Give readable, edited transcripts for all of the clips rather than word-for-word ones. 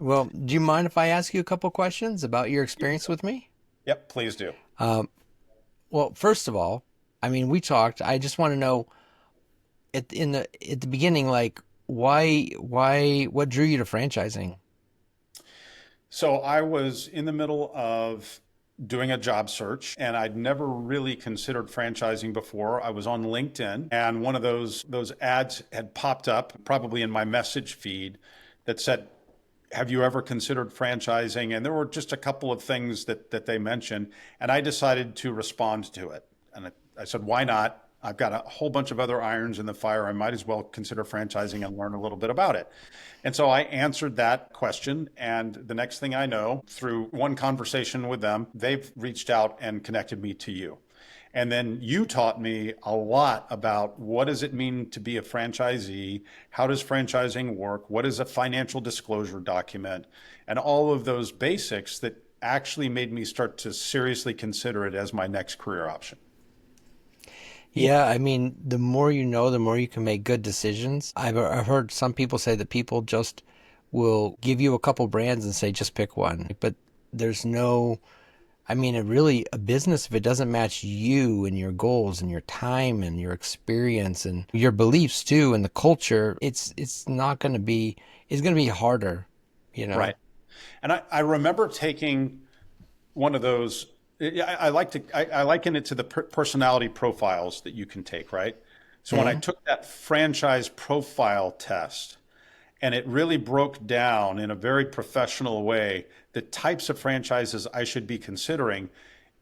Well, do you mind if I ask you a couple questions about your experience with me? Yep, please do. Um, well, first of all, I mean, we talked. I just want to know at the beginning, like, what drew you to franchising? So I was in the middle of doing a job search and I'd never really considered franchising before. I was on LinkedIn and one of those ads had popped up probably in my message feed that said, "Have you ever considered franchising?" And there were just a couple of things that they mentioned and I decided to respond to it. And I said, "Why not? I've got a whole bunch of other irons in the fire. I might as well consider franchising and learn a little bit about it." And so I answered that question. And the next thing I know, through one conversation with them, they've reached out and connected me to you. And then you taught me a lot about what does it mean to be a franchisee? How does franchising work? What is a financial disclosure document? And all of those basics that actually made me start to seriously consider it as my next career option. Yeah, I mean, the more you know, the more you can make good decisions. I've heard some people say that people just will give you a couple brands and say just pick one, but there's no. I mean, it really, a business, if it doesn't match you and your goals and your time and your experience and your beliefs too and the culture, it's not going to be, it's going to be harder, you know? Right. And I remember taking one of those. I like to. I liken it to the personality profiles that you can take, right? So when I Hmm. took that franchise profile test, and it really broke down in a very professional way the types of franchises I should be considering.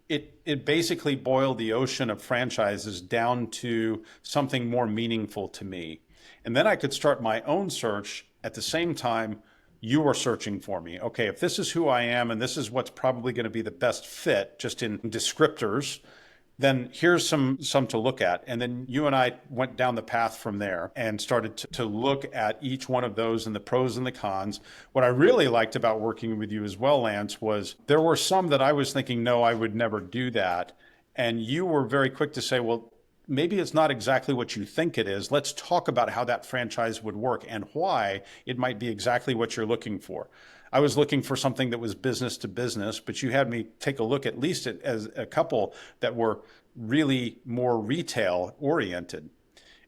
It basically boiled the ocean of franchises down to something more meaningful to me. And then I could start my own search at the same time you were searching for me. Okay, if this is who I am and this is what's probably going to be the best fit just in descriptors, then here's some to look at. And then you and I went down the path from there and started to look at each one of those and the pros and the cons. What I really liked about working with you as well, Lance, was there were some that I was thinking, no, I would never do that. And you were very quick to say, well, maybe it's not exactly what you think it is. Let's talk about how that franchise would work and why it might be exactly what you're looking for. I was looking for something that was business to business, but you had me take a look at least at, as a couple that were really more retail oriented.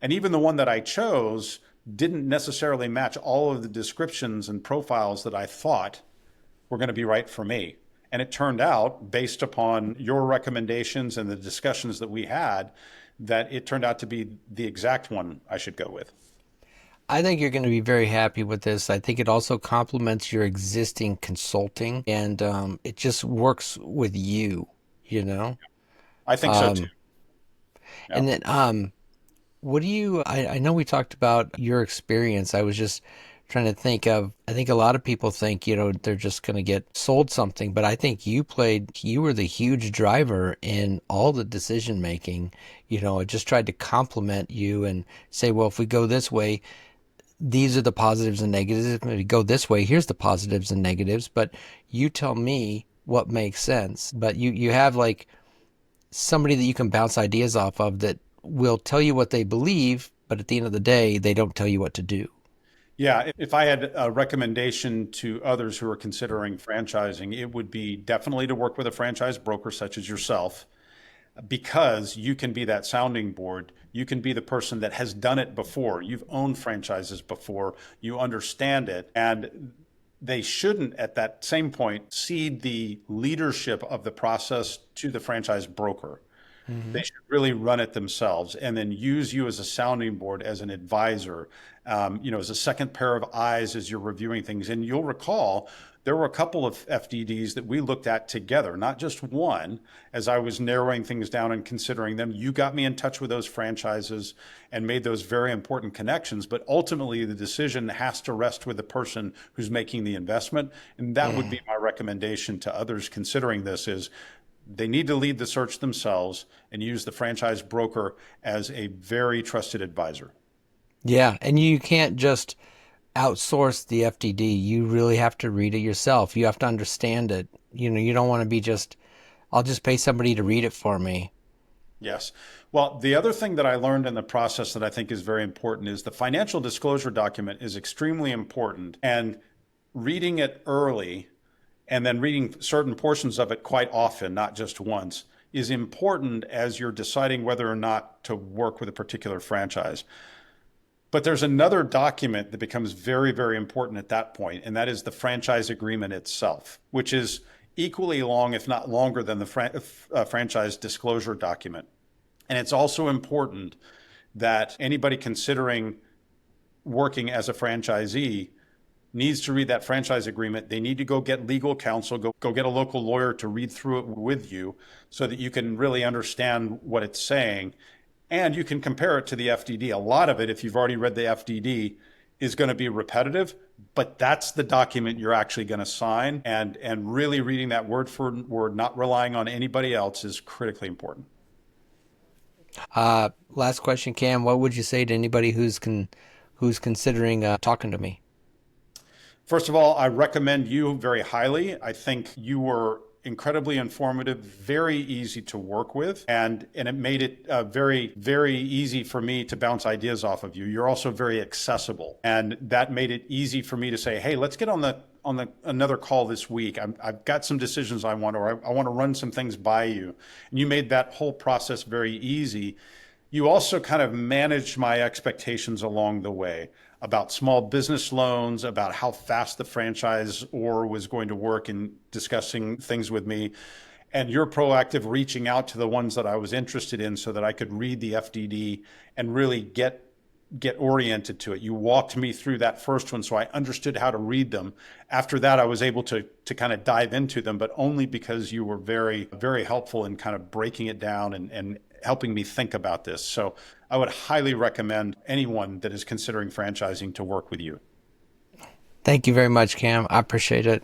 And even the one that I chose didn't necessarily match all of the descriptions and profiles that I thought were going to be right for me. And it turned out, based upon your recommendations and the discussions that we had, that it turned out to be the exact one I should go with. I think you're going to be very happy with this. I think it also complements your existing consulting and it just works with you, you know? I think so too. Um, Yeah. and then what do you, I know we talked about your experience. I was just trying to think of, I think a lot of people think, they're just going to get sold something, but I think you were the huge driver in all the decision making. I just tried to compliment you and say, well, if we go this way, these are the positives and negatives. If we go this way, here's the positives and negatives. But you tell me what makes sense. But you have like somebody that you can bounce ideas off of that will tell you what they believe, but at the end of the day, they don't tell you what to do. Yeah, if I had a recommendation to others who are considering franchising, it would be definitely to work with a franchise broker such as yourself, because you can be that sounding board. You can be the person that has done it before. You've owned franchises before. You understand it. And they shouldn't, at that same point, cede the leadership of the process to the franchise broker. Hmm. They should really run it themselves and then use you as a sounding board, as an advisor, as a second pair of eyes as you're reviewing things. And you'll recall there were a couple of FDDs that we looked at together, not just one, as I was narrowing things down and considering them. You got me in touch with those franchises and made those very important connections. But ultimately, the decision has to rest with the person who's making the investment. And that would be my recommendation to others considering this is they need to lead the search themselves and use the franchise broker as a very trusted advisor. Yeah, and you can't just outsource the FDD. You really have to read it yourself. You have to understand it. You don't want to be just, I'll just pay somebody to read it for me. Yes. Well, the other thing that I learned in the process that I think is very important is the financial disclosure document is extremely important. And reading it early and then reading certain portions of it quite often, not just once, is important as you're deciding whether or not to work with a particular franchise. But there's another document that becomes very, very important at that point, and that is the franchise agreement itself, which is equally long, if not longer, than the franchise disclosure document. And it's also important that anybody considering working as a franchisee needs to read that franchise agreement. They need to go get legal counsel, go get a local lawyer to read through it with you so that you can really understand what it's saying. And you can compare it to the FDD. A lot of it, if you've already read the FDD, is going to be repetitive, but that's the document you're actually going to sign. And really reading that word for word, not relying on anybody else, is critically important. Last question, Cam. What would you say to anybody who's considering talking to me? First of all, I recommend you very highly. I think you were incredibly informative, very easy to work with, and it made it very, very easy for me to bounce ideas off of you. You're also very accessible, and that made it easy for me to say, hey, let's get on the another call this week. I've got some decisions I want, or I want to run some things by you. And you made that whole process very easy. You also kind of managed my expectations along the way about small business loans, about how fast the franchise or was going to work in discussing things with me. And your proactive reaching out to the ones that I was interested in so that I could read the FDD and really get oriented to it. You walked me through that first one so I understood how to read them. After that, I was able to kind of dive into them, but only because you were very, very helpful in kind of breaking it down and helping me think about this. So I would highly recommend anyone that is considering franchising to work with you. Thank you very much, Cam. I appreciate it.